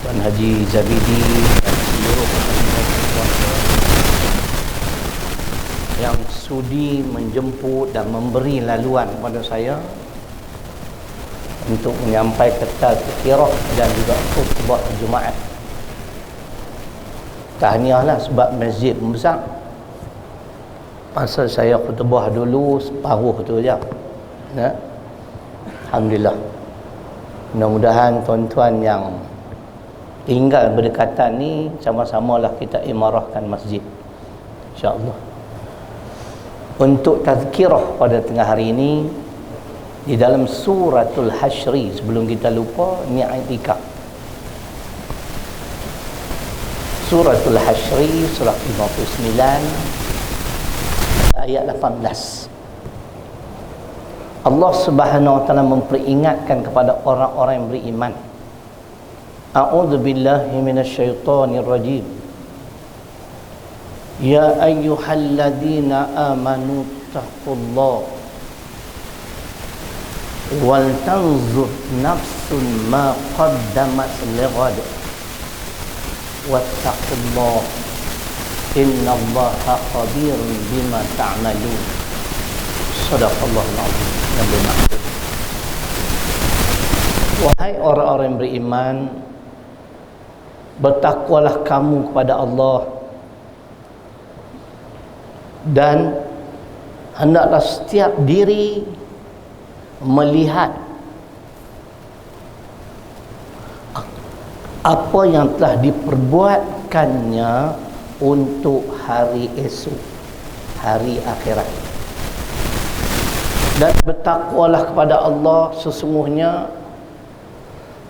Tuan Haji Zabidi dan seluruh keluarga yang sudi menjemput dan memberi laluan kepada saya untuk menyampaikan tazkirah dan juga khutbah Jumaat. Tahniahlah sebab masjid besar. Pasal saya khutbah dulu separuh tu je. Ya. Alhamdulillah. Mudah-mudahan tuan-tuan yang tinggal berdekatan ni sama-samalah kita imarahkan masjid, insya-Allah. Untuk tazkirah pada tengah hari ini di dalam suratul Hasyri, sebelum kita lupa, ni i'tikaf. Suratul Hasyri surah 59 ayat 18. Allah Subhanahu wa taala memperingatkan kepada orang-orang yang beriman. A'udzu billahi minasyaitonir rajim. Ya ayyuhalladzina amanu taqullaha wal tanzur nafsun ma qaddamat lighad wattaqullaha innallaha khabirun bima ta'malun. Shadaqallahul azim. Yang bermaksud, wahai orang-orang yang beriman, bertakwalah kamu kepada Allah dan hendaklah setiap diri melihat apa yang telah diperbuatkannya untuk hari esok, hari akhirat. Dan bertakwalah kepada Allah, sesungguhnya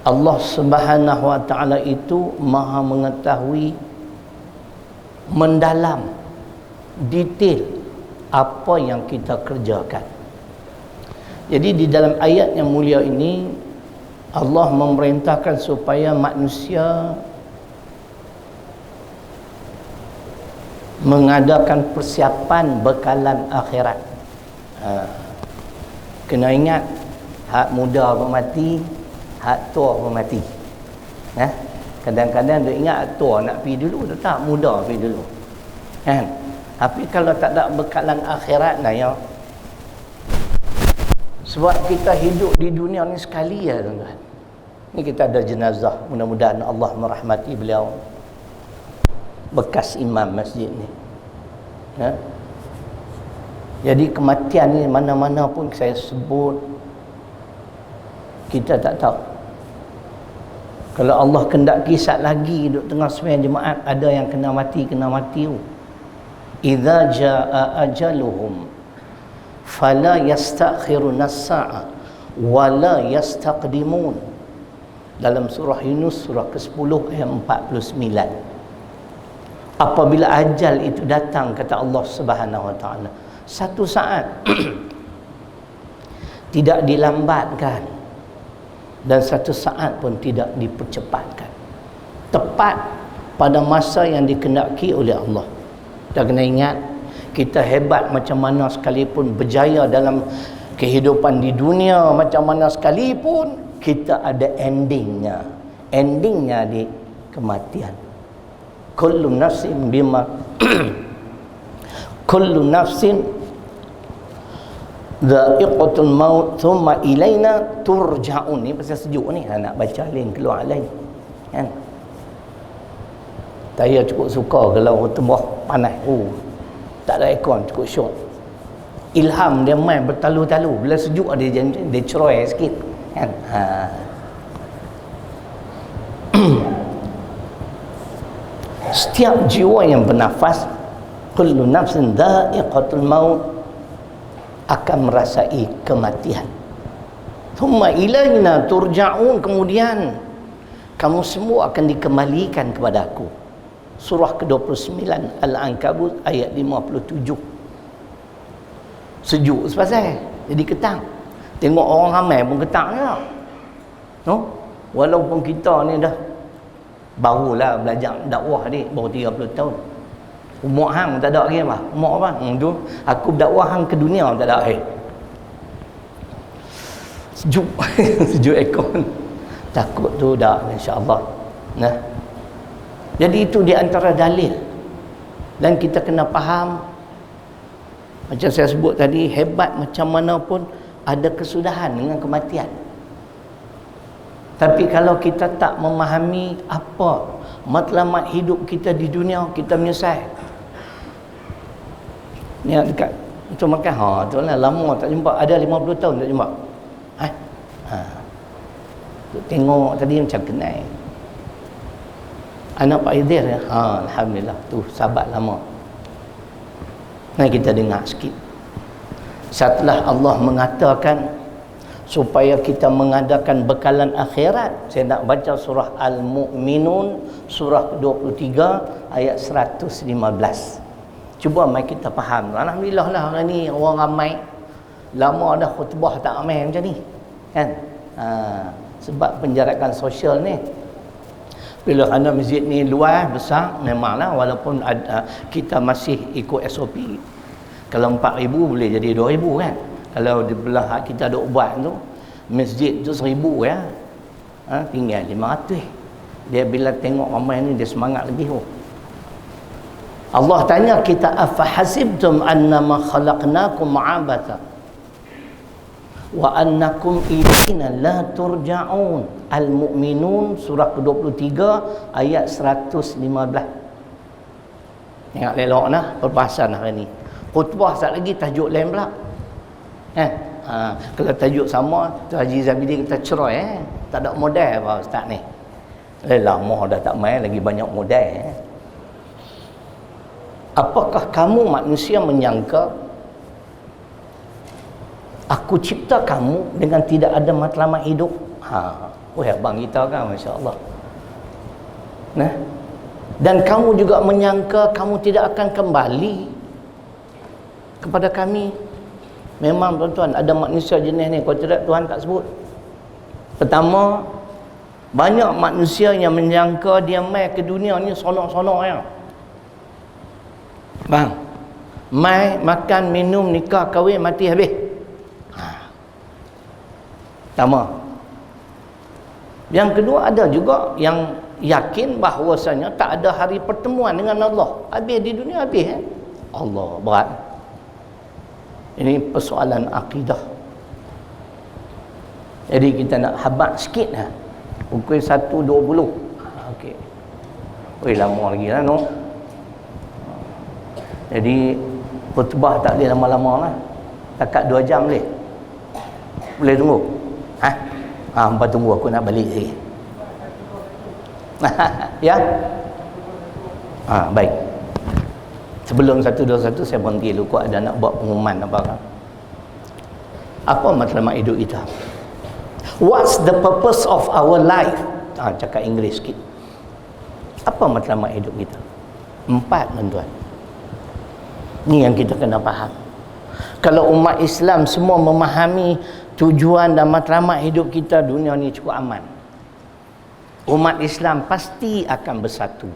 Allah Subhanahu wa taala itu Maha mengetahui mendalam detail apa yang kita kerjakan. Jadi di dalam ayat yang mulia ini Allah memerintahkan supaya manusia mengadakan persiapan bekalan akhirat. Kena ingat, hak muda pun mati, hak tua pun mati. Kadang-kadang dia ingat hak tua nak pergi dulu, tak, muda pergi dulu. Kan? Tapi kalau tak ada bekalan akhirat lah ya. Sebab kita hidup di dunia ni sekali ya tuan-tuan. Ni kita ada jenazah, mudah-mudahan Allah merahmati beliau, bekas imam masjid ni. Jadi kematian ni mana-mana pun saya sebut, kita tak tahu. Kalau Allah kendaki sat lagi duduk tengah sembahyang Jumaat, ada yang kena mati. Idza jaa ajaluhum fala yastakhiruna as-sa'a wa la yastaqdimun. Dalam surah Yunus surah ke-10 ayat 49. Apabila ajal itu datang, kata Allah Subhanahu wa taala, satu saat tidak dilambatkan dan satu saat pun tidak dipercepatkan, tepat pada masa yang dikehendaki oleh Allah. Kita kena ingat, kita hebat macam mana sekalipun, berjaya dalam kehidupan di dunia macam mana sekalipun, kita ada endingnya di kematian. Kullu nafsin bima kullu nafsin dha'iqatul maut thumma ilaina turja'un. Ni pasal sejuk ni, nak baca lain keluar lain kan. Saya cukup suka kalau tembah panas, tak ada aircon, cukup syok. Ilham dia main bertalu-talu, bila sejuk dia cerai sikit kan. Setiap jiwa yang bernafas, kullu nafsin dha'iqatul maut, akan merasai kematian. Thumma ilaina turja'un, kemudian kamu semua akan dikembalikan kepada aku. Surah ke-29 Al-Ankabut ayat 57. Sejuk sepasal, jadi ketang. Tengok orang ramai pun ketang ya. Walaupun kita ni dah barulah belajar dakwah ni, baru 30 tahun. Umur hang tak ada lagi apa? Umur apa? Tu aku berdakwah hang ke dunia tak ada akhir. Sejuk. Sejuk aircon. Takut tu dah, insya-Allah. Nah, jadi itu di antara dalil. Dan kita kena faham, macam saya sebut tadi, hebat macam mana pun ada kesudahan dengan kematian. Tapi kalau kita tak memahami apa matlamat hidup kita di dunia, kita menyesal. Ni dekat itu makan, tu lah lama tak jumpa, ada 50 tahun tak jumpa. Tengok tadi macam kenal anak Pak Idir ya. Alhamdulillah, tu sahabat lama. Nah, kita dengar sikit. Setelah Allah mengatakan supaya kita mengadakan bekalan akhirat, saya nak baca surah Al-Mu'minun, surah 23 ayat 115. Cuba mai kita faham. Alhamdulillah lah hari ni orang ramai. Lama dah khutbah tak ramai macam ni, kan? Sebab penjarakan sosial ni. Bila kerana masjid ni luas, besar, memanglah walaupun kita masih ikut SOP. Kalau 4,000 boleh jadi 2,000 kan. Kalau di belah kita duk buat tu, masjid tu 1,000 ya. Tinggal 500. Dia bila tengok ramai ni, dia semangat lebih. Allah tanya kita, afahasibtum annama khalaqnakum abatha wa annakum ilaina la turja'un. Al-Mu'minun surah ke-23 ayat 115. Tengok elok nah perbahasan hari ni. Khutbah sat lagi tajuk lain pula. Kalau tajuk sama, tu Haji Zabidi kita cerai tak ada modal apa ustaz ni. Lama dah tak main lagi banyak modal. Apakah kamu manusia menyangka aku cipta kamu dengan tidak ada matlamat hidup? Abang kita kan, masya-Allah. Nah, dan kamu juga menyangka kamu tidak akan kembali kepada kami. Memang tuan-tuan, ada manusia jenis ni, kalau tidak Tuhan tak sebut. Pertama, banyak manusia yang menyangka dia mai ke dunia ni sonok-sonok ya. Bang, mai makan minum nikah kahwin mati habis. Pertama. Yang kedua, ada juga yang yakin bahawasanya tak ada hari pertemuan dengan Allah. Habis di dunia habis Allah, berat. Ini persoalan akidah. Jadi kita nak habat sikit lah. Pukul 1.20. Okey. Oi, lama lagi lah no. Jadi khutbah tak boleh lama-lama lah. Takat 2 jam boleh. Boleh tunggu? Hampa tunggu, aku nak balik lagi. Ya? Baik. Sebelum 121 saya berhenti dulu, kau ada nak buat pengumuman apa kan? Apa matlamat hidup kita? What's the purpose of our life? Cakap Inggeris sikit. Apa matlamat hidup kita? 4, tuan-tuan. Ni yang kita kena faham. Kalau umat Islam semua memahami tujuan dan matlamat hidup kita, dunia ni cukup aman. Umat Islam pasti akan bersatu.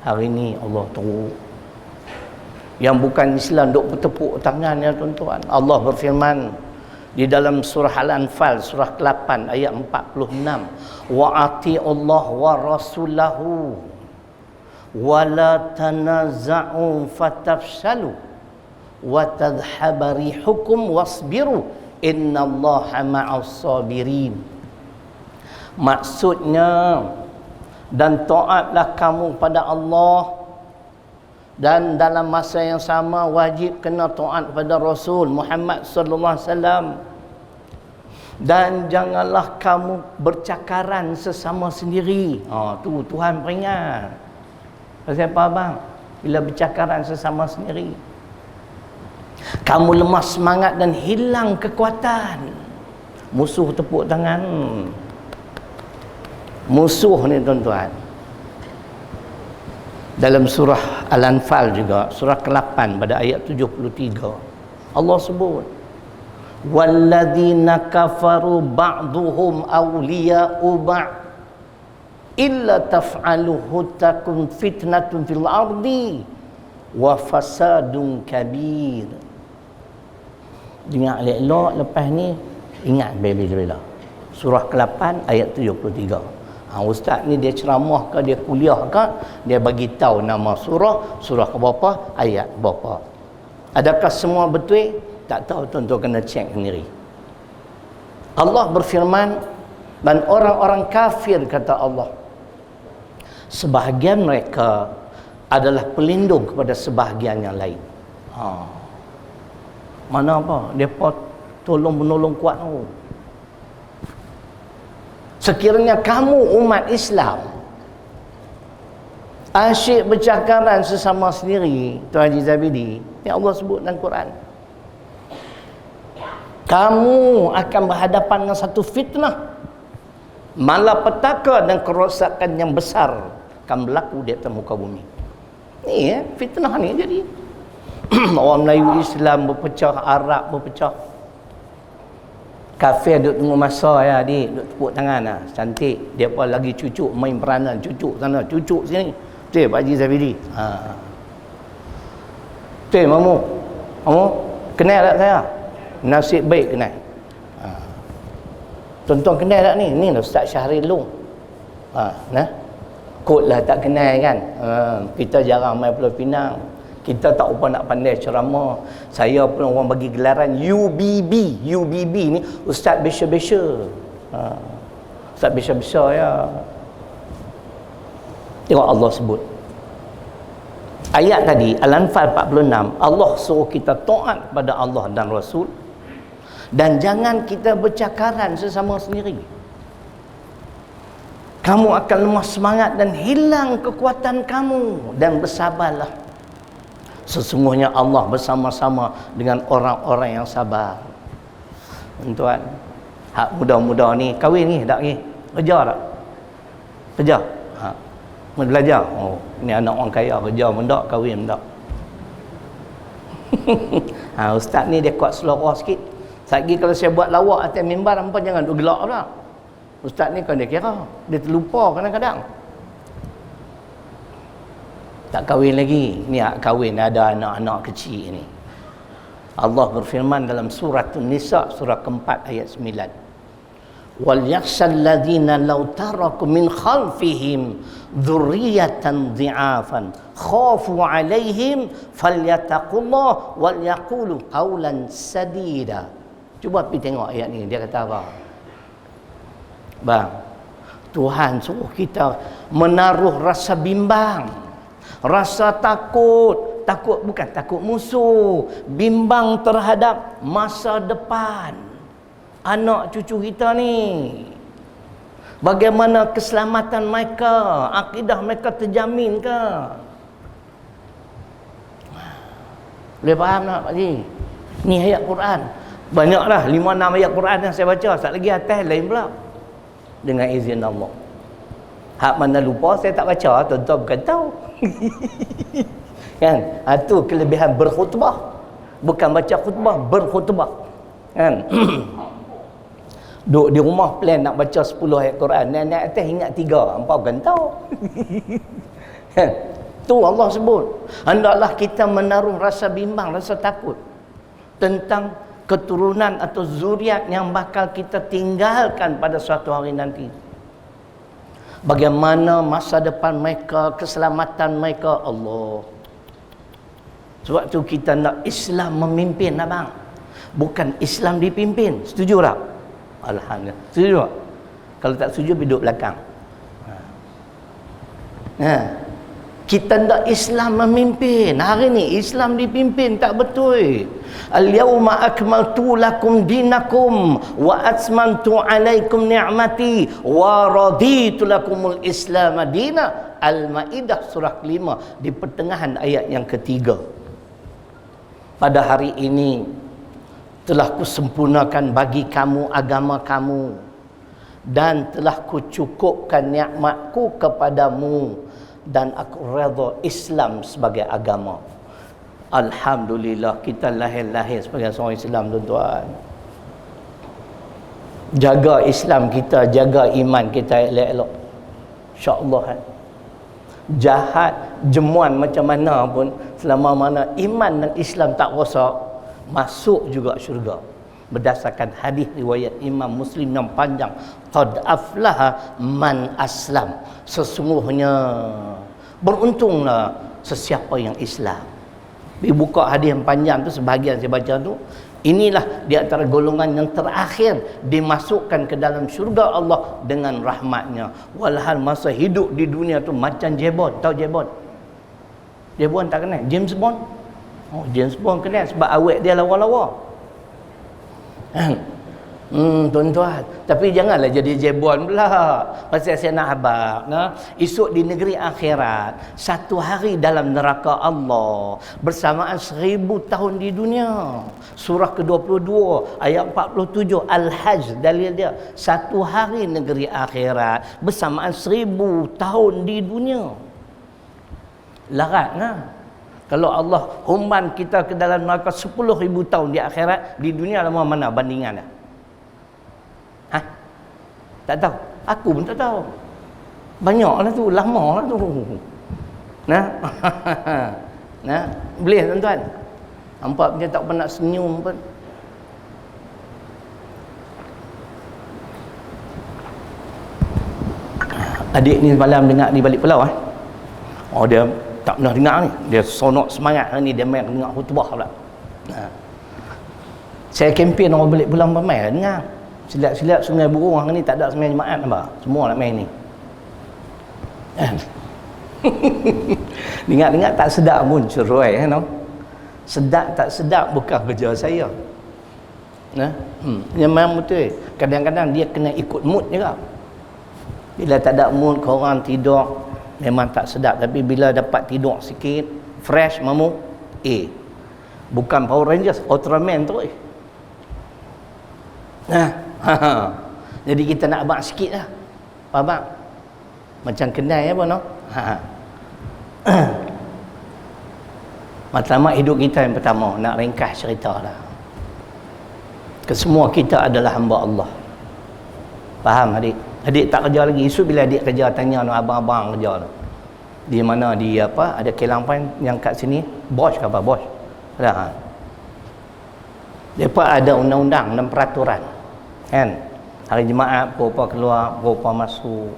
Hari ni Allah tahu. Yang bukan Islam duk bertepuk tangan ya tuan-tuan. Allah berfirman di dalam surah Al-Anfal surah ke-8 ayat 46, wa ati'ullah wa rasulahu wa la tanaza'u fatafshalu wa tadhhaba rihukum wasbiru innallaha ma'as sabirin. Maksudnya, dan taatlah kamu pada Allah, dan dalam masa yang sama wajib kena taat kepada Rasul Muhammad sallallahu alaihi wasallam, dan janganlah kamu bercakaran sesama sendiri. Tu Tuhan peringat. Pasal apa bang? Bila bercakaran sesama sendiri, kamu lemah semangat dan hilang kekuatan. Musuh tepuk tangan. Musuh ni tuan-tuan. Dalam surah Al-Anfal juga, surah ke-8 pada ayat 73, Allah sebut, walladzina kafaru ba'duhum awliya'u ba'd illa taf'aluhu takun fitnatun fil ardi wa fasadun kabir. Dengar elok lepas ni, ingat bila-bila. Surah ke-8 ayat 73. Ustaz ni dia ceramah ke, dia kuliah ke, dia bagi tahu nama surah ke berapa, ayat berapa. Adakah semua betul? Tak tahu, tuan-tuan kena cek sendiri. Allah berfirman, dan orang-orang kafir, kata Allah, sebahagian mereka adalah pelindung kepada sebahagian yang lain. Mana apa? Mereka tolong-menolong kuat. Sekiranya kamu umat Islam asyik bercakaran sesama sendiri, Tuan Haji Zabidi, yang Allah sebut dalam Quran, kamu akan berhadapan dengan satu fitnah, malapetaka dan kerosakan yang besar akan berlaku di atas muka bumi. Ni fitnah ni jadi. Orang Melayu Islam berpecah, Arab berpecah. Kafir duduk tunggu masa ya, adik duduk tepuk tangan lah, cantik. Dia pun lagi cucuk, main peranan, cucuk sana, cucuk sini. Betul Pak Haji Zabidi? Betul mamu kenal tak saya? Nasib baik kenal. Tuan-tuan kenal tak ni? Ni Ustaz Syahril Long. Nah, kot lah tak kenal kan. Kita jarang main Pulau Pinang. Kita tak apa nak pandai ceramah. Saya pun orang bagi gelaran UBB. UBB ni Ustaz Besar-Besar. Ustaz Besar-Besar ya. Tengok Allah sebut. Ayat tadi, Al-Anfal 46, Allah suruh kita taat kepada Allah dan Rasul. Dan jangan kita bercakaran sesama sendiri. Kamu akan lemah semangat dan hilang kekuatan kamu. Dan bersabarlah. Sesungguhnya Allah bersama-sama dengan orang-orang yang sabar. Tuan, hak muda-muda ni kahwin ni tak ni? Kerja tak? Kerja? Belajar? Oh, ni anak orang kaya, kerja pun tak, kahwin pun tak. Ustaz ni dia kuat selera sikit. Lagi kalau saya buat lawak atas mimbar, hampa jangan duk gelak pula. Ustaz ni kan dia kira, dia terlupa kadang-kadang. Tak kahwin lagi. Ni kahwin, ada anak-anak kecil ni. Allah berfirman dalam surah An-Nisa, surah keempat ayat 9. Wal yakhshal ladzina law taraku min khalfihim dzurriyyatan dhi'afan khafu 'alaihim falyattaqullah wal yaqulu qawlan sadida. Cuba pergi tengok ayat ni, dia kata apa? Bang, Tuhan suruh kita menaruh rasa bimbang, rasa takut. Takut bukan takut musuh, bimbang terhadap masa depan anak cucu kita ni. Bagaimana keselamatan mereka, akidah mereka terjamin ke? Boleh faham tak Pak Haji? Ni ayat Quran. Banyaklah 5-6 ayat Quran yang saya baca. Tak lagi atas lain pula. Dengan izin Allah. Hak mana lupa saya tak baca, tuan-tuan bukan tahu. Kan? Itu kelebihan berkhutbah. Bukan baca khutbah, berkhutbah. Kan? Duduk di rumah plan nak baca 10 ayat Quran. Naik atas ingat 3. Hampa bukan tahu. Kan? Tu Allah sebut. Hendaklah kita menaruh rasa bimbang, rasa takut tentang keturunan atau zuriat yang bakal kita tinggalkan pada suatu hari nanti. Bagaimana masa depan mereka, keselamatan mereka, Allah. Sebab tu kita nak Islam memimpin abang. Bukan Islam dipimpin. Setuju tak? Alhamdulillah. Setuju tak? Kalau tak setuju, duduk belakang. Kita nak Islam memimpin. Hari ni Islam dipimpin, tak betul. Al-yawma akmaltu lakum dinakum wa atmamtu alaikum ni'mati wa raditu lakumul Islam madina. Al-Maidah surah 5 di pertengahan ayat yang ketiga. Pada hari ini telah kusempurnakan bagi kamu agama kamu dan telah kucukupkan nikmatku kepadamu dan aku redha Islam sebagai agama. Alhamdulillah, kita lahir sebagai seorang Islam, tuan-tuan. Jaga Islam kita, jaga iman kita elok-elok. InsyaAllah. Jahat, jemuan macam mana pun, selama mana iman dan Islam tak rosak, masuk juga syurga. berdasarkan hadis riwayat Imam Muslim yang panjang, qad aflaha man aslam, sesungguhnya beruntunglah sesiapa yang Islam. Dibuka hadis yang panjang tu, sebahagian saya baca tu, inilah di antara golongan yang terakhir dimasukkan ke dalam syurga Allah dengan rahmatnya. Walhal masa hidup di dunia tu macam Jebon. Tahu Jebon? Jebon tak kenal? James Bond? Oh, James Bond kenal sebab awet dia lawa-lawa. Tuan-tuan, tapi janganlah jadi Jebon pula. Pasal saya nak abang, esok di negeri akhirat, satu hari dalam neraka Allah bersamaan 1000 tahun di dunia. Surah ke-22 ayat 47 Al-Hajj, dalil dia, satu hari negeri akhirat bersamaan 1000 tahun di dunia. Larat lah. Kalau Allah humban kita ke dalam neraka 10,000 tahun di akhirat, di dunia lama mana bandingan dah? Tak tahu. Aku pun tak tahu. Banyaklah tu, lama lah tu. Nah. Nah, boleh tuan-tuan. Nampak dia tak pernah senyum pun. Adik ni malam dengar di balik pulau Oh, dia tak pernah dengar ni. Dia sonok semangat ni, dia main dengar khutbah pula. Saya kempen orang balik pulau ramai lah dengar. Silat-silat Sungai Burung ni tak ada sembahyang Jumaat apa. Semua nak main ni. Dengar-dengar tak sedap pun cerai Sedap tak sedap bukan kerja saya. Memang betul. Kadang-kadang dia kena ikut mood juga. Bila tak ada mood, korang tidur memang tak sedap. Tapi bila dapat tidur sikit, fresh, mamu, bukan Power Rangers, Ultraman tu. Jadi kita nak abang sikit lah. Abang macam kedai apa matlamat hidup kita yang pertama, nak ringkas cerita lah, kesemua kita adalah hamba Allah. Faham adik? Adik tak kerja lagi. Esok bila adik kerja, tanya abang-abang kerja tu di mana, di apa, ada kelampan yang kat sini, bos ke apa, bos ada. Depa ada undang-undang dan peraturan kan, hari Jumaat berapa keluar, berapa masuk.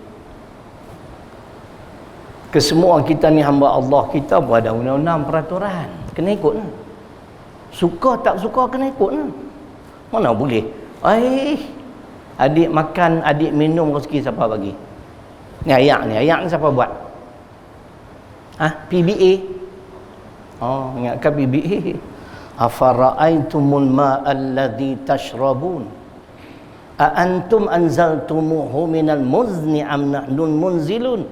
Kesemua kita ni hamba Allah, kita pun ada undang-undang peraturan, kena ikut lah. Suka tak suka kena ikut lah. Mana boleh adik makan, adik minum rezeki siapa bagi? Ni ayak ni siapa buat? PBA. Ingatkan PBA. Afara'aitumul ma'alladhi tashrabun a'antum anzaltumuhu minal muzni am nahnul munzilun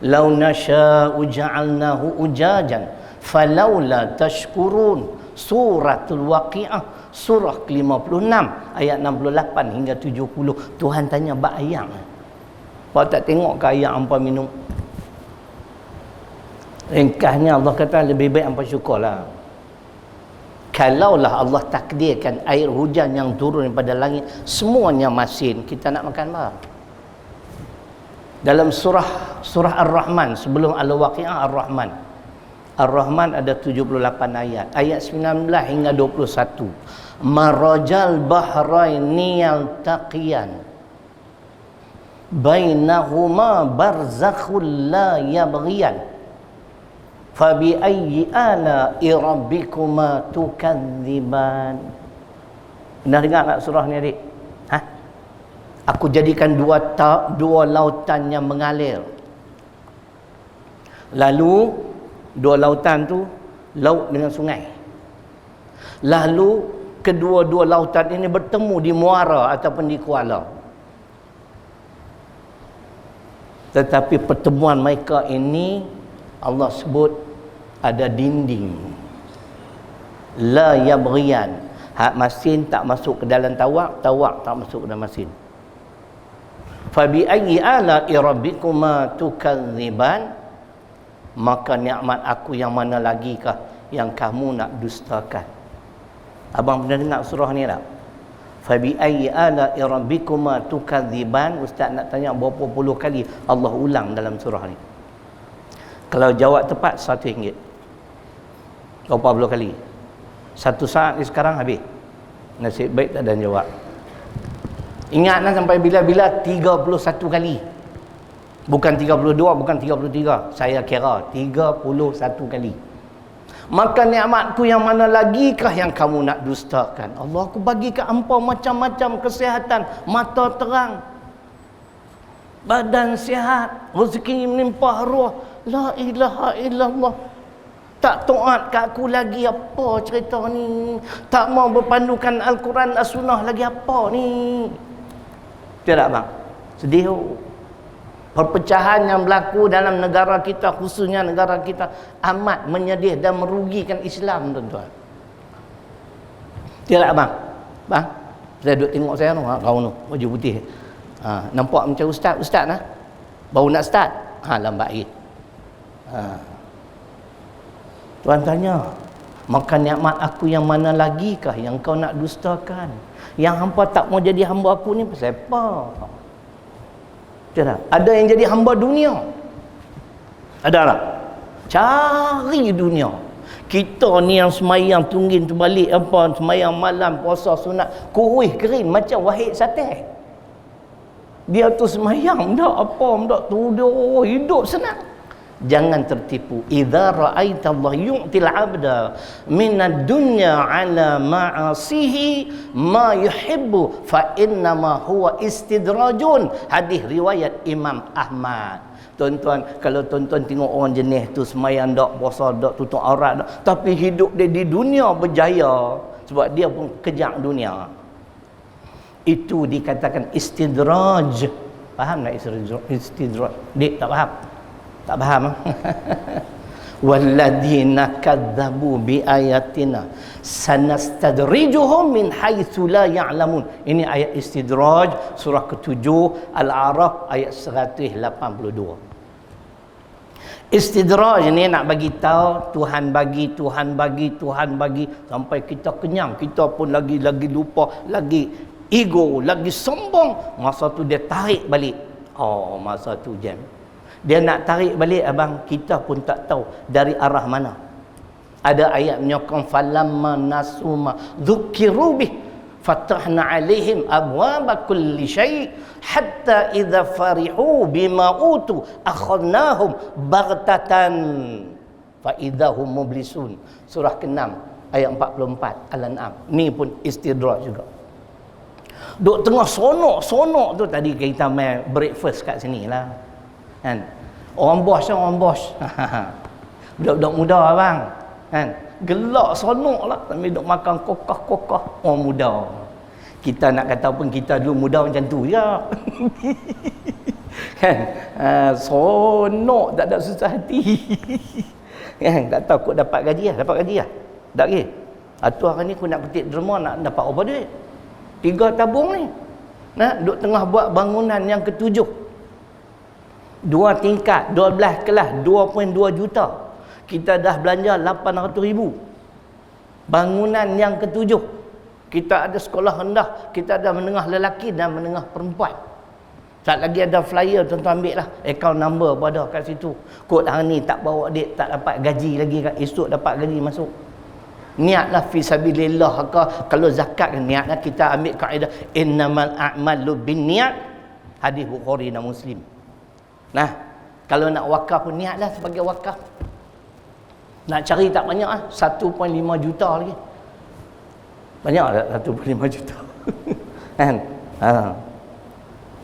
law nasha'u ja'alnahu ujajan falawla tashkurun. Suratul Waqi'ah surah ke-56 ayat 68 hingga 70. Tuhan tanya bab ayam. Kau tak tengok ke ayam hampa minum? Ringkasnya Allah kata lebih baik hampa syukurlah. Kalaulah Allah takdirkan air hujan yang turun daripada langit semuanya masin, kita nak makan apa? Dalam surah Ar-Rahman, sebelum Al-Waqi'ah, Ar-Rahman ada 78 ayat. Ayat 19 hingga 21. Marajal bahraini yaltaqiyan bainahuma barzakhul la yabghiyan fabi ayyi ala'i rabbikuma tukadziban. Pernah dengar tak surah ni adik? Aku jadikan dua lautan yang mengalir. Lalu dua lautan tu laut dengan sungai. Lalu kedua-dua lautan ini bertemu di muara ataupun di kuala. Tetapi pertemuan mereka ini Allah sebut ada dinding. La yabghiyan. Hak masin tak masuk ke dalam tawak, tawak tak masuk ke dalam masin. Fabi ayyi ala'i rabbikuma tukadziban. Maka nikmat aku yang mana lagikah yang kamu nak dustakan? Abang pernah dengar surah ni tak? Fabi ayyi ala'i rabbikuma tukadziban. Ustaz nak tanya berapa puluh kali Allah ulang dalam surah ni. Kalau jawab tepat RM1. Berapa puluh kali? 1 saat ni sekarang habis. Nasib baik tak ada jawab. Ingatlah sampai bila-bila 31 kali. Bukan 32, bukan 33. Saya kira 31 kali. Maka nikmatku yang mana lagi kah yang kamu nak dustakan? Allah, aku bagi ke hangpa macam-macam kesihatan, mata terang, badan sihat, rezeki melimpah ruah. La ilaha illallah. Tak taat kat aku lagi, apa cerita ni? Tak mau berpandukan Al-Quran, As-Sunnah lagi, apa ni? Tidak bang? Sedih. Perpecahan yang berlaku dalam negara kita, khususnya negara kita, amat menyedih dan merugikan Islam, tuan-tuan. Tidak bang? Bang, saya duduk tengok saya tu, kau tu, baju putih. Nampak macam ustaz lah. Baru nak start, lambat lagi. Tuan tanya, maka nikmat aku yang mana lagi kah yang kau nak dustakan? Yang hangpa tak mau jadi hamba aku ni pasal apa? Tidak. Ada yang jadi hamba dunia. Ada tak? Cari dunia. Kita ni yang semayang tunggin tu balik apa, semayang malam, puasa sunat, kuih kering macam Wahid Sateh. Dia tu semayang dak apa dak tidur, hidup senang. Jangan tertipu. Idza ra'aita Allah yu'til 'abda minad dunya 'ala ma'asihi ma yuhibbu fa inna ma huwa istidrajun. Hadis riwayat Imam Ahmad. Tuan-tuan, kalau tuan-tuan tengok orang jenis tu semayang dak, puasa dak, tutup aurat dak, tapi hidup dia di dunia berjaya sebab dia pun kejar dunia, itu dikatakan istidraj. Faham tak istidraj? Dik tak faham? Tak faham? Walladzina kadzabu biayatina sanastadrijuhum min haitsu la ya'lamun. Ini ayat istidraj, surah ke-7 Al-A'raf ayat 182. Istidraj ni nak bagi tahu Tuhan bagi sampai kita kenyang, kita pun lagi lupa, lagi ego, lagi sombong. Masa tu dia tarik balik. Masa tu jam. Dia nak tarik balik abang, kita pun tak tahu dari arah mana. Ada ayat menyokong falamma nasuma dzukiru bih fatahna alaihim abwaba kulli syai' hatta idza farihu bima utu akhadnahum baghtatan fa idzahum mublisun. Surah ke-6 ayat 44 Al-An'am. Ni pun istidraj juga. Duk tengah sonok tu tadi kita main breakfast kat sini lah. Kan? Orang bos. Budak-budak muda abang. Kan? Gelak sonok lah sambil duk makan kokah-kokah orang muda. Kita nak kata pun kita dulu muda macam tu ya. Kan? Sonok tak ada susah hati. Kan? Tak tahu kau dapat gaji lah. Tak ke? Tu hari ni aku nak petik derma, nak dapat apa duit? 3 tabung ni. Nah, duk tengah buat bangunan yang ke-7. 2 tingkat, 12 kelas, 2.2 juta. Kita dah belanja 800,000. Bangunan yang ke-7. Kita ada sekolah rendah, kita ada menengah lelaki dan menengah perempuan. Tak lagi ada flyer, tuan-tuan ambil lah. Account number pun ada kat situ. Kod hari ni tak bawa dek, tak dapat gaji lagi, esok dapat gaji masuk. Niatlah fi sabilillah. Kalau zakat niatlah kita ambil kaedah innamal a'malu binniyat. Hadis Bukhari dan Muslim. Nah, kalau nak wakaf pun niatlah sebagai wakaf. Nak cari tak banyak 1.5 juta lagi. Banyak tak 1.5 juta? Kan?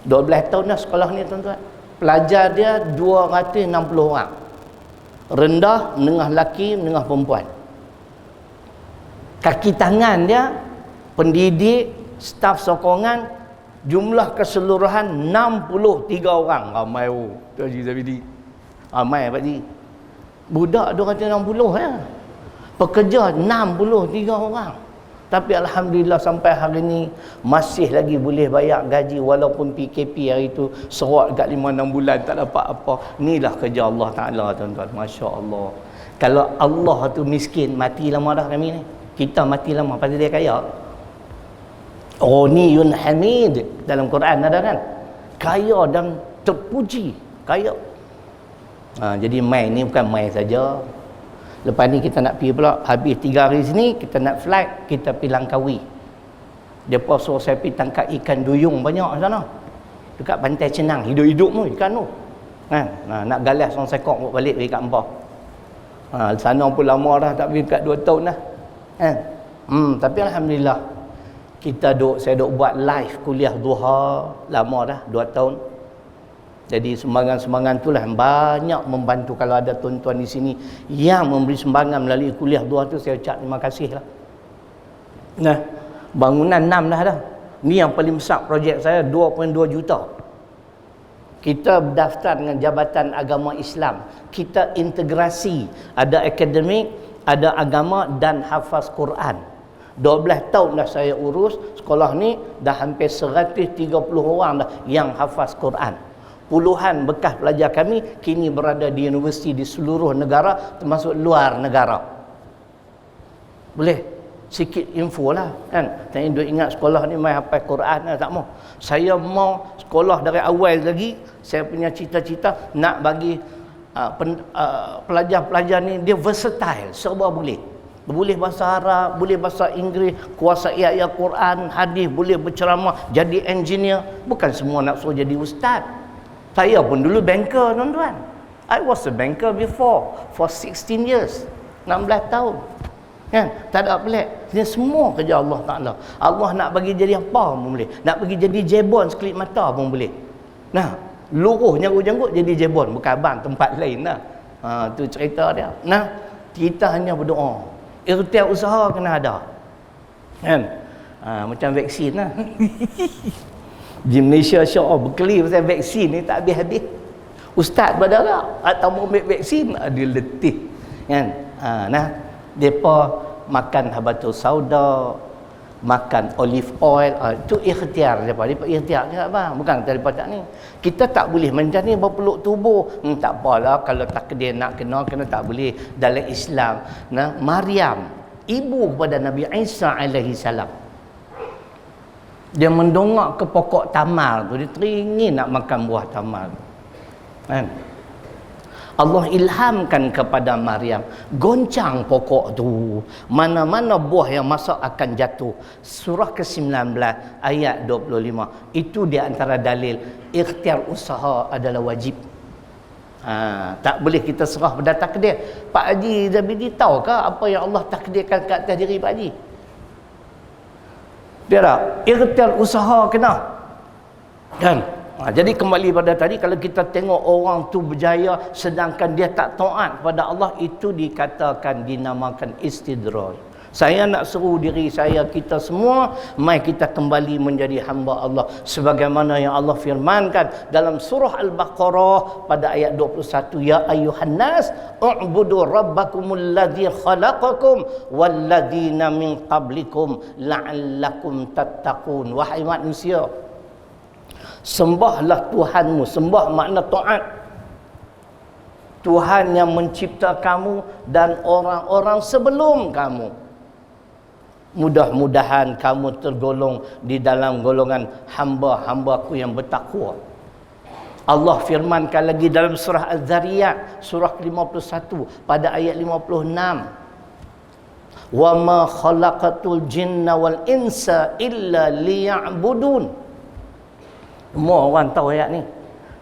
12 tahun dah sekolah ni tuan-tuan. Pelajar dia 260 orang. Rendah, menengah lelaki, menengah perempuan. Kaki tangan dia, pendidik, staf sokongan, jumlah keseluruhan 63 orang. Ramai tu Haji Zabidi. Ramai Pak Ji. Budak 260 ya. Pekerja 63 orang. Tapi alhamdulillah sampai hari ni masih lagi boleh bayar gaji walaupun PKP hari tu serot dekat 5-6 bulan tak dapat apa. Inilah kerja Allah Taala tuan-tuan. Masya-Allah. Kalau Allah tu miskin, mati lama dah kami ni. Kita mati lama pasal dia kaya. Ghaniyun hamid dalam Quran ada kan? Kaya dan terpuji, kaya. Jadi mai ni bukan mai saja. Lepas ni kita nak pergi pula, habis 3 hari sini kita nak flight, kita pergi Langkawi. Depa suruh saya pergi tangkap ikan duyung banyak sana. Dekat pantai Cenang, hidup-hidup tu ikan tu. Kan? Nak galas orang sekok buat balik pergi kat Empah. Sana pun lama dah, tak pergi dekat 2 tahun dah. Kan? Tapi alhamdulillah saya duk buat live kuliah duha lama dah, 2 tahun. Jadi sumbangan-sumbangan itulah yang banyak membantu. Kalau ada tuan-tuan di sini yang memberi sumbangan melalui kuliah duha tu, saya ucap terima kasih lah. Nah, bangunan 6 dah. Ni yang paling besar projek saya, 2.2 juta. Kita berdaftar dengan Jabatan Agama Islam. Kita integrasi, ada akademik, ada agama dan hafaz Quran. 12 tahun dah saya urus sekolah ni, dah hampir 130 orang dah yang hafaz Quran. Puluhan bekas pelajar kami kini berada di universiti di seluruh negara, termasuk luar negara. Boleh sikit info lah kan. Saya duk ingat sekolah ni main hafal Quran lah, tak mau. Saya mau sekolah dari awal lagi. Saya punya cita-cita nak bagi pelajar-pelajar ni dia versatile, serba boleh. Boleh bahasa Arab, boleh bahasa Inggeris, kuasai ayat Quran, hadis, boleh berceramah, jadi engineer. Bukan semua nak suruh jadi ustaz. Saya pun dulu banker, tuan-tuan. I was a banker before for 16 years. 16 tahun. Kan? Tak ada pelik. Ini semua kerja Allah Ta'ala. Allah nak bagi jadi apa pun boleh. Nak bagi jadi jebon sekelip mata pun boleh. Nah, luruh janggut-janggut jadi jebon. Bukan abang, tempat lain lah. Tu cerita dia. Nah, kita hanya berdoa. Ikhtiar usaha kena ada. Kan? Macam vaksin lah. Di Malaysia syok berkeli pasal vaksin ni tak habis-habis. Ustaz berdarah atau mau ambil vaksin dia letih. Kan? Depa makan habatus sauda, makan olive oil, itu ikhtiar depa. Depa ikhtiar ke apa? Bukan kata depa tak ni. Kita tak boleh macam ni berpeluk tubuh. Tak apalah kalau takdir nak kena tak boleh dalam Islam. Maryam, ibu kepada Nabi Isa alaihi salam, dia mendongak ke pokok tamar tu, dia teringin nak makan buah tamar. Kan? Allah ilhamkan kepada Maryam, goncang pokok tu, mana-mana buah yang masuk akan jatuh. Surah ke-19 ayat 25. Itu di antara dalil ikhtiar usaha adalah wajib. Tak boleh kita serah pada takdir. Pak Haji Zabidi tahukah apa yang Allah takdirkan ke atas diri Pak Haji? Dia tak? Ikhtiar usaha kena. Kan? Jadi kembali pada tadi, kalau kita tengok orang tu berjaya sedangkan dia tak taat kepada Allah, itu dikatakan, dinamakan istidraj. Saya nak seru diri saya, kita semua, mai kita kembali menjadi hamba Allah sebagaimana yang Allah firmankan dalam surah Al-Baqarah pada ayat 21, ya ayyuhan nas u'budu rabbakumul ladzi khalaqakum walladzina min qablikum la'allakum tattaqun. Wahai manusia, sembahlah Tuhanmu. Sembah makna taat. Tuhan yang mencipta kamu dan orang-orang sebelum kamu. Mudah-mudahan kamu tergolong di dalam golongan hamba-hambaku yang bertakwa. Allah firmankan lagi dalam surah Az-Zariyat, surah ke-51 pada ayat 56. Wa ma khalaqatul jinna wal insa illa liya'budun. Semua orang tahu ayat ni.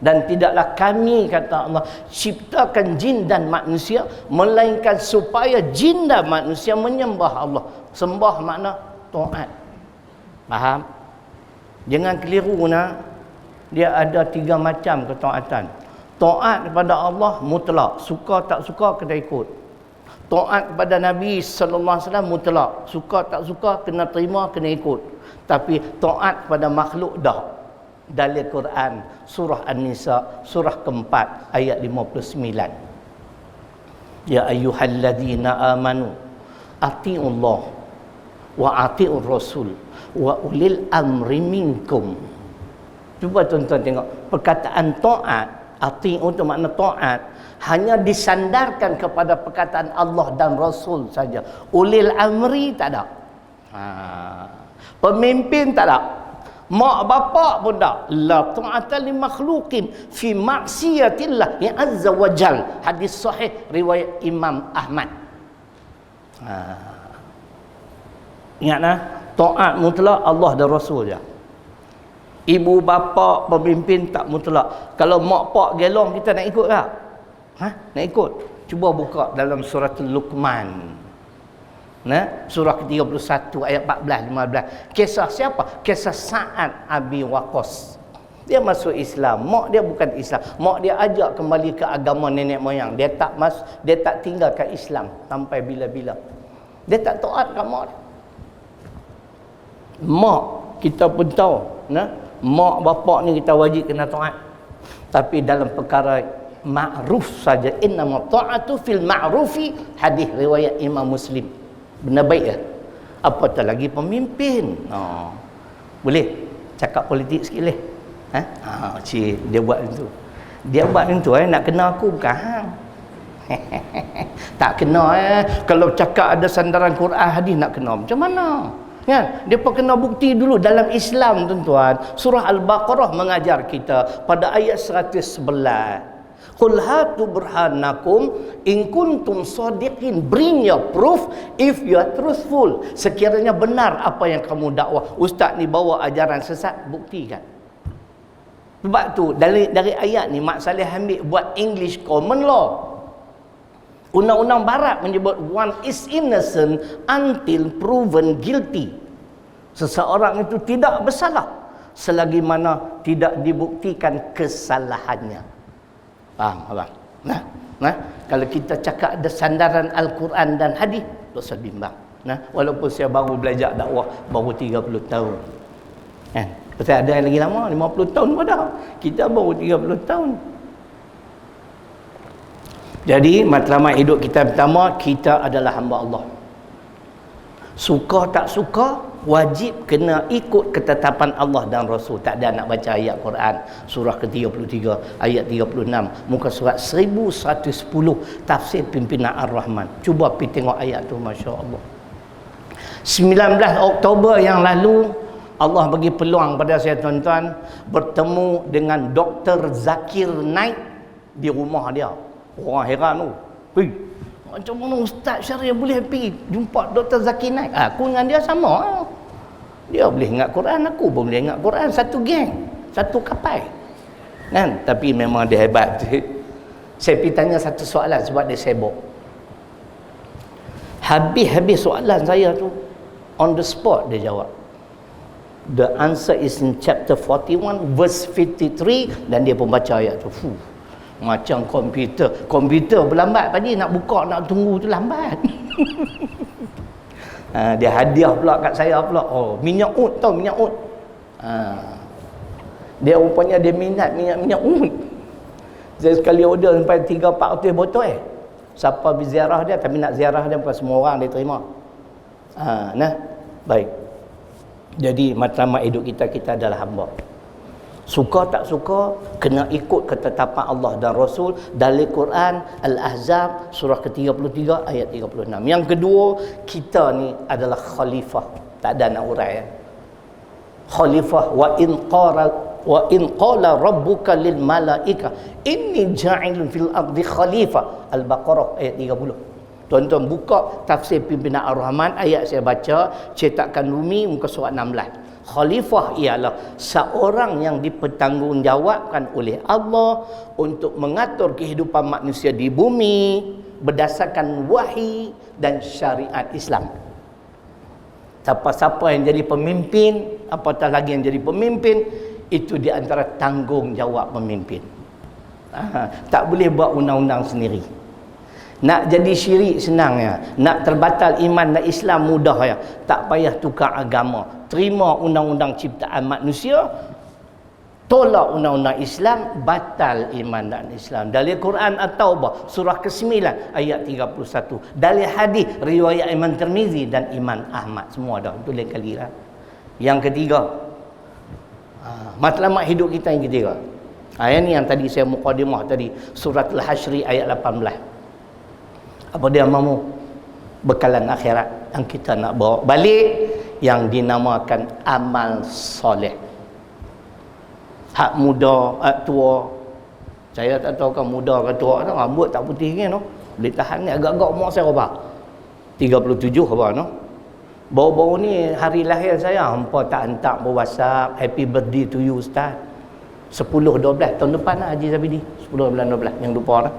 Dan tidaklah kami, kata Allah, ciptakan jin dan manusia melainkan supaya jin dan manusia menyembah Allah. Sembah makna taat. Faham? Jangan keliru nak. Dia ada 3 macam ketaatan. Taat kepada Allah mutlak, suka tak suka kena ikut. Taat kepada Nabi sallallahu alaihi wasallam mutlak, suka tak suka kena terima, kena ikut. Tapi taat kepada makhluk dah. Dalil Quran surah An-Nisa surah ke-4 ayat 59. Ya ayyuhalladzina amanu atiiullah wa atiiur rasul wa ulil amri minkum. Cuba tuan-tuan tengok perkataan taat, ati'u itu makna taat, hanya disandarkan kepada perkataan Allah dan Rasul saja. Ulil amri tak ada. Pemimpin tak ada. Mak bapak pun tak. La ta'ata li makhluqin fi maksiatillah ya azza wa jal. Hadis sahih riwayat Imam Ahmad. Ingat taat mutlak Allah dan Rasul je. Ibu bapa pemimpin tak mutlak. Kalau mak pak gelong kita nak ikut tak? Nak ikut. Cuba buka dalam surah Luqman. Surah ke-31 ayat 14 15. Kisah siapa? Kisah Sa'ad Abi Waqqas. Dia masuk Islam. Mak dia bukan Islam. Mak dia ajak kembali ke agama nenek moyang. Dia tak tinggalkan Islam sampai bila-bila. Dia tak taat kat mak dia. Mak kita pun tahu, mak bapak ni kita wajib kena taat. Tapi dalam perkara ma'ruf saja, innama ta'atu fil ma'rufi, hadis riwayat Imam Muslim. Benar baik ya? Apatah lagi pemimpin. Boleh cakap politik sikit leh. Cik, dia buat itu. Dia buat itu nak kena aku bukan. Tak kena Kalau cakap ada sandaran Quran hadis nak kena. Macam mana? Kan? Dia pun kena bukti dulu dalam Islam, tuan-tuan. Surah Al-Baqarah mengajar kita pada ayat 111. Qul hatu burhanakum in kuntum sadiqin. Bring your proof if you are truthful. Sekiranya benar apa yang kamu dakwah. Ustaz ni bawa ajaran sesat, buktikan. Sebab tu dari ayat ni Mak Saleh ambil buat English common law. Undang-undang barat menyebut one is innocent until proven guilty. Seseorang itu tidak bersalah selagi mana tidak dibuktikan kesalahannya. Faham abang? Kalau kita cakap ada sandaran Al-Quran dan hadis, dosa bimbang. Walaupun saya baru belajar dakwah baru 30 tahun. Pasal ada yang lagi lama 50 tahun pun dah. Kita baru 30 tahun. Jadi matlamat hidup kita pertama, kita adalah hamba Allah. Suka tak suka, wajib kena ikut ketetapan Allah dan Rasul. Tak ada nak baca ayat Quran surah ke-33 ayat 36, muka surat 1110 tafsir pimpinan Ar-Rahman. Cuba pergi tengok ayat tu, masya-Allah. 19 Oktober yang lalu Allah bagi peluang pada saya, tuan-tuan, bertemu dengan Dr. Zakir Naik di rumah dia. Orang heran tu. Macam mana Ustaz Syariah boleh pergi jumpa Dr. Zakir Naik? Aku dengan dia sama. Dia boleh ingat Quran, aku pun boleh ingat Quran. Satu geng, satu kapal. Kan? Tapi memang dia hebat. Saya pergi tanya satu soalan sebab dia sibuk. Habis-habis soalan saya tu, on the spot dia jawab. The answer is in chapter 41 verse 53, dan dia pun baca ayat tu. Macam komputer berlambat tadi, nak buka nak tunggu tu lambat. Dia hadiah pula kat saya pula. Minyak ud, tahu minyak ud? Dia rupanya dia minat minyak ud. Saya sekali order sampai 3-400 botol Siapa berziarah dia, tapi nak ziarah dia bukan semua orang dia terima. Baik. Jadi matlamat hidup kita adalah hamba. Suka tak suka, kena ikut ketetapan Allah dan Rasul. Dalil Quran Al-Ahzab surah ke-33 ayat 36. Yang kedua, kita ni adalah khalifah. Tak ada nak urai Khalifah, wa in qala rabbuka lil malaika inni ja'ilun fil ardi khalifah. Al-Baqarah ayat 30. Tuan-tuan buka tafsir pimpinan Ar-Rahman, ayat saya baca, cetakan Rumi muka surat 16. Khalifah ialah seorang yang dipertanggungjawabkan oleh Allah untuk mengatur kehidupan manusia di bumi berdasarkan wahyi dan syariat Islam. Siapa-siapa yang jadi pemimpin, apatah lagi yang jadi pemimpin, itu di antara tanggungjawab pemimpin. Tak boleh buat undang-undang sendiri. Nak jadi syirik senang ya. Nak terbatal iman dan Islam mudah ya. Tak payah tukar agama. Terima undang-undang ciptaan manusia, tolak undang-undang Islam, batal iman dan Islam. Dalil Quran At-Taubah surah ke-9 ayat 31. Dalil hadis riwayat Imam Tirmizi dan Imam Ahmad, semua dah. Itu lain kali lah. Yang ketiga, matlamat hidup kita yang ketiga. Ayat ni yang tadi saya mukadimah tadi, surah Al-Hasyri ayat 18. Apa dia mahu? Bekalan akhirat yang kita nak bawa balik, yang dinamakan amal soleh. Hak muda, hak tua. Saya tak tahu kan muda ke tua, rambut tak putih kan, no? Boleh tahan ni. Agak-agak umur saya berapa? 37 apa, no? Baru-baru ni hari lahir saya, hampa tak hantar per WhatsApp happy birthday to you Ustaz. 10-12 tahun depan lah Haji Zabidi. 10 bulan 12 yang lupa lah.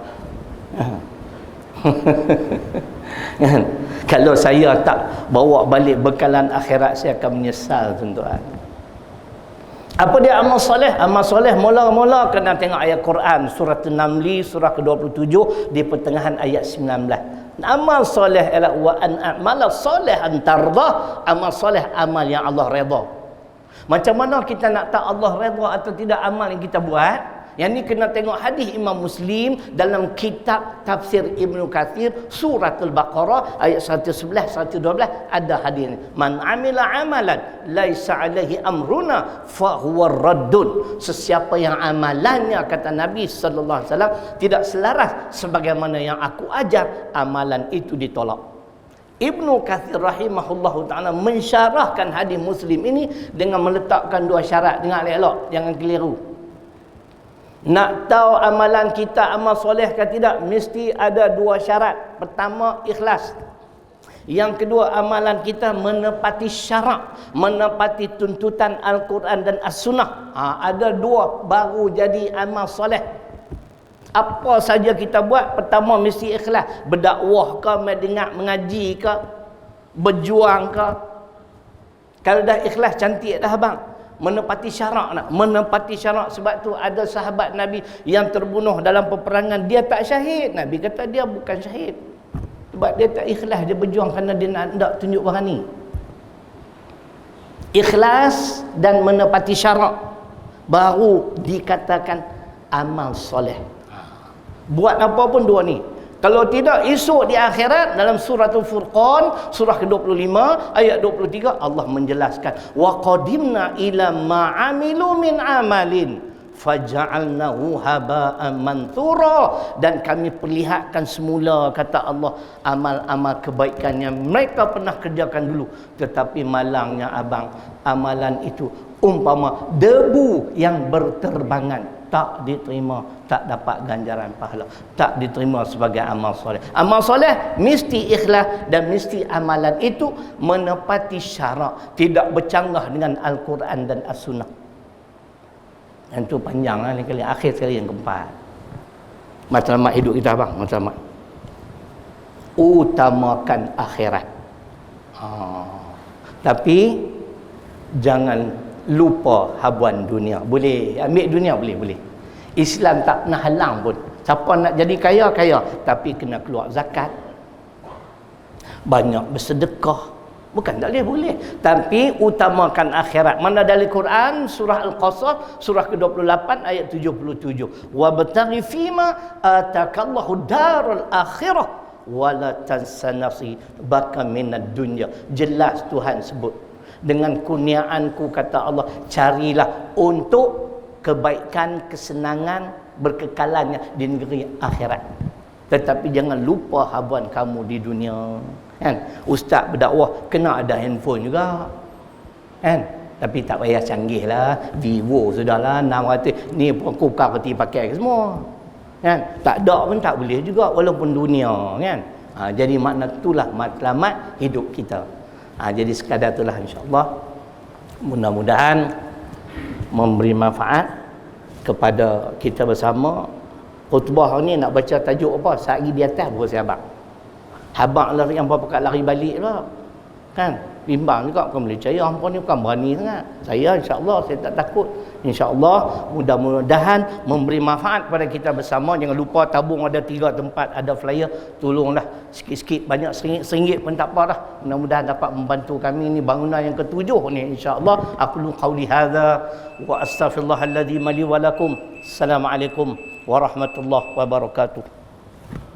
Kalau saya tak bawa balik bekalan akhirat, saya akan menyesal tuan-tuan. Apa dia amal soleh? Amal soleh mula-mula kena tengok ayat Quran surah An-Naml surah ke-27 di pertengahan ayat 19. Amal soleh ialah wa an a'mala solehan tardah. Amal soleh amal yang Allah redha. Macam mana kita nak tahu Allah redha atau tidak amal yang kita buat? Yang ni kena tengok hadis Imam Muslim dalam kitab tafsir Ibnu Katsir surah Al-Baqarah ayat 111 112 ada hadis ni. Man amila amalan laisa alaihi amruna fa huwa raddun. Sesiapa yang amalannya, kata Nabi sallallahu alaihi wasallam, tidak selaras sebagaimana yang aku ajar, amalan itu ditolak. Ibnu Katsir rahimahullahu taala mensyarahkan hadis Muslim ini dengan meletakkan dua syarat. Dengar elok, jangan keliru. Nak tahu amalan kita amal soleh ke tidak, mesti ada dua syarat. Pertama, ikhlas. Yang kedua, amalan kita menepati syarak, menepati tuntutan Al-Quran dan As-Sunnah. Ada dua baru jadi amal soleh. Apa saja kita buat, pertama mesti ikhlas. Berdakwah ke, mendengar mengaji ke, berjuang ke. Kalau dah ikhlas, cantik dah abang. Menepati syarak nak, menepati syarak. Sebab tu ada sahabat Nabi yang terbunuh dalam peperangan, dia tak syahid. Nabi kata dia bukan syahid sebab dia tak ikhlas, dia berjuang kerana dia nak tunjuk berani. Ikhlas dan menepati syarak baru dikatakan amal soleh. Buat apa pun dua ni. Kalau tidak, esok di akhirat dalam surah Al-Furqan surah ke-25 ayat 23 Allah menjelaskan wa qadimna ila ma amilu min amalin faja'alnahu haba'an manthura, dan kami perlihatkan semula, kata Allah, amal-amal kebaikan yang mereka pernah kerjakan dulu, tetapi malangnya abang, amalan itu umpama debu yang berterbangan, tak diterima, tak dapat ganjaran pahala, tak diterima sebagai amal soleh. Amal soleh mesti ikhlas dan mesti amalan itu menepati syarak, tidak bercanggah dengan Al-Quran dan As-Sunnah. Yang tu panjanglah ni kali, akhir sekali yang keempat. Matlamat hidup kita bang, matlamat. Utamakan akhirat. Tapi jangan lupa habuan dunia. Boleh ambil dunia, boleh. Islam tak pernah halang pun. Siapa nak jadi kaya, kaya, tapi kena keluar zakat, banyak bersedekah. Bukan tak boleh. Tapi utamakan akhirat. Mana dari Quran surah Al-Qasas surah ke-28 ayat 77. Wa bataghi fima atakallahu darul akhirah wala tansa nasibaka minad dunya. Jelas Tuhan sebut, dengan kurniaanku, kata Allah, carilah untuk kebaikan, kesenangan, berkekalannya di negeri akhirat. Tetapi jangan lupa habuan kamu di dunia. Kan? Ustaz berdakwah kena ada handphone juga. Kan? Tapi tak payah canggih lah. Vivo sudahlah 600. Ni pun kukar peti pakai semua. Kan? Tak ada pun tak boleh juga walaupun dunia. Kan? Jadi makna itulah matlamat hidup kita. Jadi sekadar itulah, insya-Allah. Mudah-mudahan memberi manfaat kepada kita bersama. Khutbah ni nak baca tajuk apa? Sehari di atas baru saya abang. Habang lari yang berapa lari balik lah. Kan? Bimbang juga, bukan boleh percaya. Hampa ni bukan berani sangat. Saya insya-Allah saya tak takut. Insya-Allah mudah-mudahan memberi manfaat kepada kita bersama. Jangan lupa tabung ada 3 tempat, ada flyer. Tolonglah sikit-sikit, banyak RM1 pun tak apa dah. Mudah-mudahan dapat membantu kami ni bangunan yang ke-7 ni, insya-Allah. Aku lu qauli hadza wa astaghfirullahaladzim li wa lakum. Assalamualaikum warahmatullahi wabarakatuh.